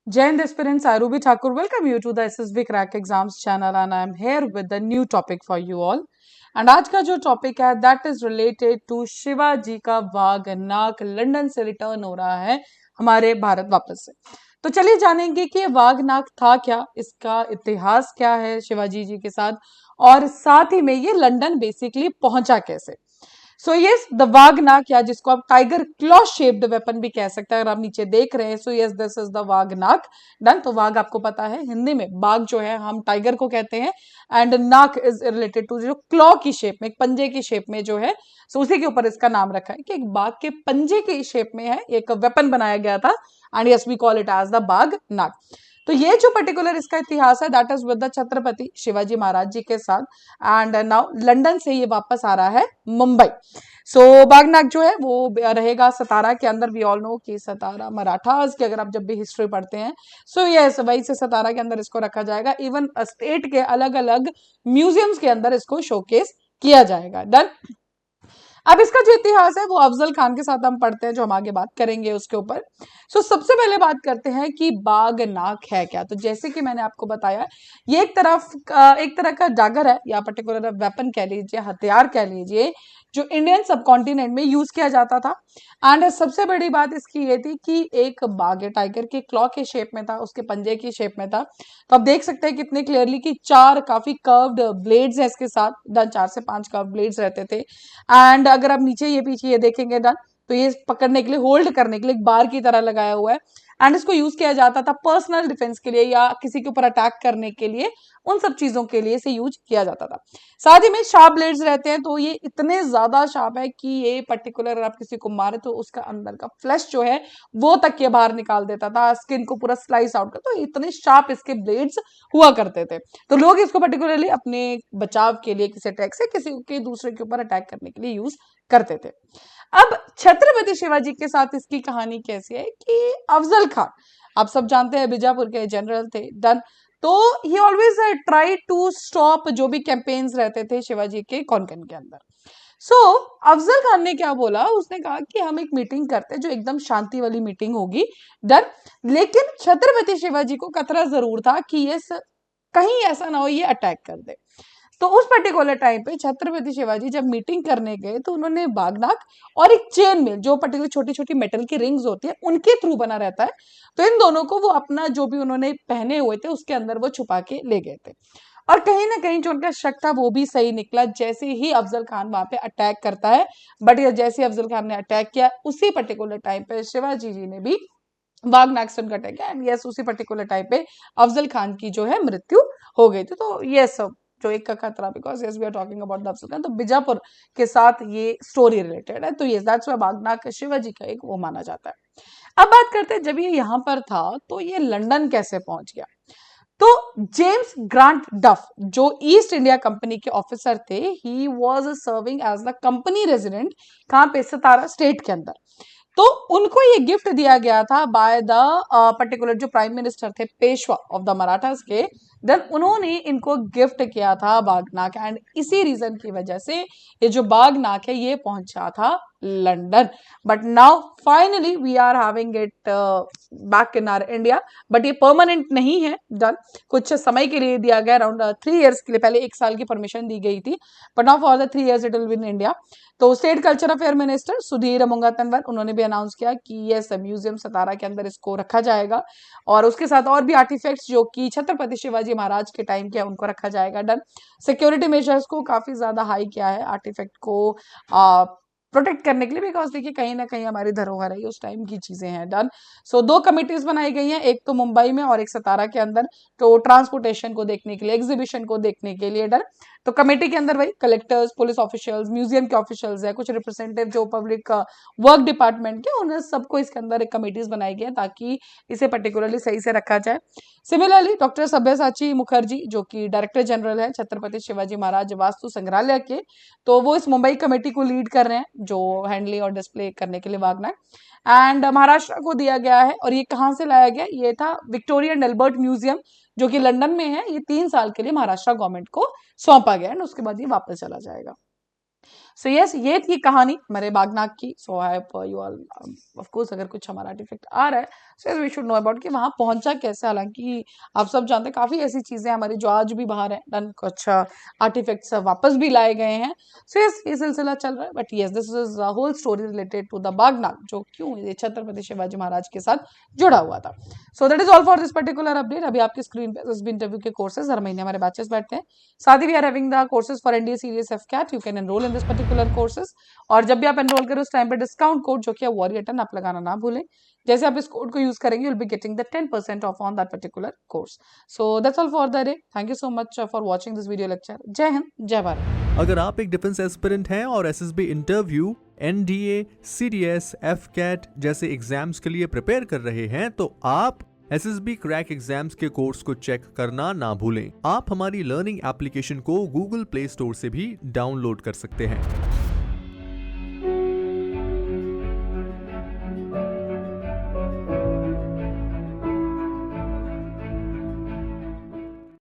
Jai Hind aspirants, I Ruby Thakur welcome you to the SSB Crack Exams channel and I am here with a new topic for you all. And आज का जो topic है that is related to Shivaji का waghnakh London से return हो रहा है हमारे भारत वापस से। तो चलिए जानेंगे कि ये वाघनाक था क्या, इसका इतिहास क्या है शिवाजी जी के साथ, और साथ ही में ये लंदन बेसिकली पहुंचा कैसे। सो यस द वाघनाक, या जिसको आप टाइगर क्लॉ शेप्ड वेपन भी कह सकते हैं, अगर आप नीचे देख रहे हैं। So yes this is the waghnakh. Done. तो वाघ आपको पता है हिंदी में बाघ जो है हम टाइगर को कहते हैं, एंड नाक इज रिलेटेड टू जो क्लॉ की शेप में, एक पंजे की शेप में जो है, सो उसी के ऊपर इसका नाम रखा है कि एक बाघ के पंजे की शेप में है, एक वेपन बनाया गया था, and yes we call it as the baghnakh. तो ये जो पर्टिकुलर इसका इतिहास है that is with the Chhatrapati Shivaji Maharaj ji के साथ, एंड नाउ लंदन से ये वापस आ रहा है मुंबई। सो बागनाक जो है वो रहेगा सतारा के अंदर। वी ऑल नो कि सतारा मराठास की, अगर आप जब भी हिस्ट्री पढ़ते हैं, सो यस वही से सतारा के अंदर इसको रखा जाएगा। इवन स्टेट के अलग अलग म्यूजियम्स के अंदर इसको शोकेस किया जाएगा। डन। अब इसका जो इतिहास है वो अफजल खान के साथ हम पढ़ते हैं, जो हम आगे बात करेंगे उसके ऊपर। सो सबसे पहले बात करते हैं कि बागनाक है क्या। तो जैसे कि मैंने आपको बताया, ये एक तरह का जागर है, या पर्टिकुलर वेपन कह लीजिए, हथियार कह लीजिए, जो इंडियन सब कॉन्टिनेंट में यूज किया जाता था। एंड सबसे बड़ी बात इसकी ये थी कि एक बाघ टाइगर के क्लॉ के शेप में था, उसके पंजे की शेप में था। तो आप देख सकते हैं कितने क्लियरली कि चार काफी कर्व्ड ब्लेड्स है इसके साथ। डन। 4 से 5 कर्व्ड ब्लेड्स रहते थे। एंड अगर आप नीचे ये पीछे ये देखेंगे डन, तो ये पकड़ने के लिए, होल्ड करने के लिए एक बार की तरह लगाया हुआ है। एंड इसको यूज किया जाता था पर्सनल डिफेंस के लिए, या किसी के ऊपर अटैक करने के लिए, उन सब चीजों के लिए इसे यूज किया जाता था। साथ ही में शार्प ब्लेड्स रहते हैं, तो ये इतने ज्यादा शार्प है कि ये पर्टिकुलर अगर आप किसी को मारे तो उसका अंदर का फ्लैश जो है वो तक के बाहर निकाल देता था, स्किन को पूरा स्लाइस आउट कर। तो इतने शार्प इसके ब्लेड्स हुआ करते थे। तो लोग इसको पर्टिकुलरली अपने बचाव के लिए, किसी अटैक से किसी के दूसरे के ऊपर अटैक करने के लिए यूज करते थे। अब छत्रपति शिवाजी के साथ इसकी कहानी कैसी है कि अफजल खान, आप सब जानते हैं बीजापुर के जनरल थे। डन। तो he always try to stop जो भी कैंपेन्स रहते थे शिवाजी के कॉन्कन के अंदर। सो अफजल खान ने क्या बोला, उसने कहा कि हम एक मीटिंग करते हैं जो एकदम शांति वाली मीटिंग होगी। डन। लेकिन छत्रपति शिवाजी को खतरा जरूर था कि ये कहीं ऐसा ना हो ये अटैक कर दे। तो उस पर्टिकुलर टाइम पे छत्रपति शिवाजी जब मीटिंग करने गए तो उन्होंने बागनाक और एक चेन में जो पर्टिकुलर छोटी छोटी मेटल की रिंग्स होती है उनके थ्रू बना रहता है, तो इन दोनों को वो अपना जो भी उन्होंने पहने हुए थे उसके अंदर वो छुपा के ले गए थे। और कहीं ना कहीं जो उनका शक था वो भी सही निकला, जैसे ही अफजल खान वहां पे अटैक करता है। बट ये जैसे अफजल खान ने अटैक किया उसी पर्टिकुलर टाइम पे शिवाजी जी ने भी वाघनाग से उनका अटैक किया, एंड यस उसी पर्टिकुलर टाइम पे अफजल खान की जो है मृत्यु हो गई थी। तो यस जो एक का खतरा, because yes we are talking about the Afzal Khan, तो बीजापुर के साथ ये स्टोरी रिलेटेड है। तो yes that's why waghnakh Shivaji का एक वो माना जाता है। अब बात करते हैं जब ये यहाँ पर था तो ये लंदन कैसे पहुंच गया। तो जेम्स ग्रांट डफ जो ईस्ट इंडिया कंपनी के ऑफिसर थे, he was serving as the company resident, कहाँ पे, सतारा स्टेट के अंदर। तो उनको ये गिफ्ट दिया गया था बाय द पर्टिकुलर जो प्राइम मिनिस्टर थे पेशवा ऑफ द मराठास के। देन उन्होंने इनको गिफ्ट किया था बागनाक, एंड इसी रीजन की वजह से ये जो बागनाक है ये पहुंचा था London. But now finally we are having it back in our India. But ये परमानेंट नहीं है। डन। कुछ समय के लिए दिया गया, अराउंड 3 इयर्स के लिए, पहले 1 साल की परमिशन दी गई थी, but now for the 3 years it will be in India. तो state culture affair minister Sudhir Mungantiwar उन्होंने भी अनाउंस किया कि ये म्यूजियम सतारा के अंदर इसको रखा जाएगा, और उसके साथ और भी आर्टिफैक्ट्स जो कि छत्रपति शिवाजी महाराज के टाइम के उनको रखा जाएगा। डन। सिक्योरिटी मेजर्स को काफी ज्यादा हाई किया है आर्टिफैक्ट को प्रोटेक्ट करने के लिए, बिकॉज देखिए कहीं ना कहीं हमारी धरोहर है, उस टाइम की चीजें हैं। डन। सो 2 कमिटीज बनाई गई हैं, एक तो मुंबई में और एक सतारा के अंदर, तो ट्रांसपोर्टेशन को देखने के लिए, एग्जीबिशन को देखने के लिए। डन। तो कमेटी के अंदर वही कलेक्टर्स, पुलिस ऑफिशियल्स, म्यूजियम के ऑफिशियल्स है, कुछ रिप्रेजेंटेटिव जो पब्लिक वर्क डिपार्टमेंट के, उन्हें सबको इसके अंदर एक कमेटीज बनाई गई है ताकि इसे पर्टिकुलरली सही से रखा जाए। सिमिलरली डॉक्टर सब्यसाची मुखर्जी जो कि डायरेक्टर जनरल है छत्रपति शिवाजी महाराज वास्तु संग्रहालय के, तो वो इस मुंबई कमेटी को लीड कर रहे हैं जो हैंडलिंग और डिस्प्ले करने के लिए वागना। एंड महाराष्ट्र को दिया गया है, और ये कहाँ से लाया गया, ये था विक्टोरिया एंड अल्बर्ट म्यूजियम जो कि लंदन में है। ये 3 साल के लिए महाराष्ट्र गवर्नमेंट को सौंपा गया, एंड उसके बाद ये वापस चला जाएगा। सो यस, ये थी कहानी मेरे बागनाग की. So I hope you all, of course अगर कुछ हमारा आर्टिफैक्ट आ रहा है so we should know about कि वहां पहुंचा कैसे. हालांकि आप सब जानते हैं काफी ऐसी चीजें हमारी जो आज भी बाहर है, डन कुछ आर्टिफैक्ट्स वापस भी लाए गए हैं. सो यस, ये सिलसिला चल रहा है. But yes, this is a whole story related to the baghnakh, जो क्यों ये छत्रपति शिवाजी महाराज के साथ जुड़ा हुआ था. So that is all for this particular update. अभी आपकी स्क्रीन पे एसएसबी इंटरव्यू के कोर्सेज हर महीने हमारे बैचेस बैठते हैं. साथ ही we are having the courses for NDA series AFCAT. You can enrol in this particular courses. और जब भी आप एनरोल करें उस टाइम पे डिस्काउंट कोड जो कि है वॉरियर 10 आप लगाना ना भूलें. जैसे आप इस कोड को यूज करेंगे you'll be getting the 10% off on that particular course. So that's all for the day. Thank you so much for watching this video lecture. जय हिंद, जय भारत. अगर आप एक डिफेंस एस्पिरेंट हैं और SSB interview, NDA, CDS, AFCAT जैसे exams के लिए प्रिपेयर कर रहे हैं तो आप एसएसबी क्रैक एग्जाम्स के कोर्स को चेक करना ना भूलें. आप हमारी लर्निंग एप्लीकेशन को गूगल प्ले स्टोर से भी डाउनलोड कर सकते हैं.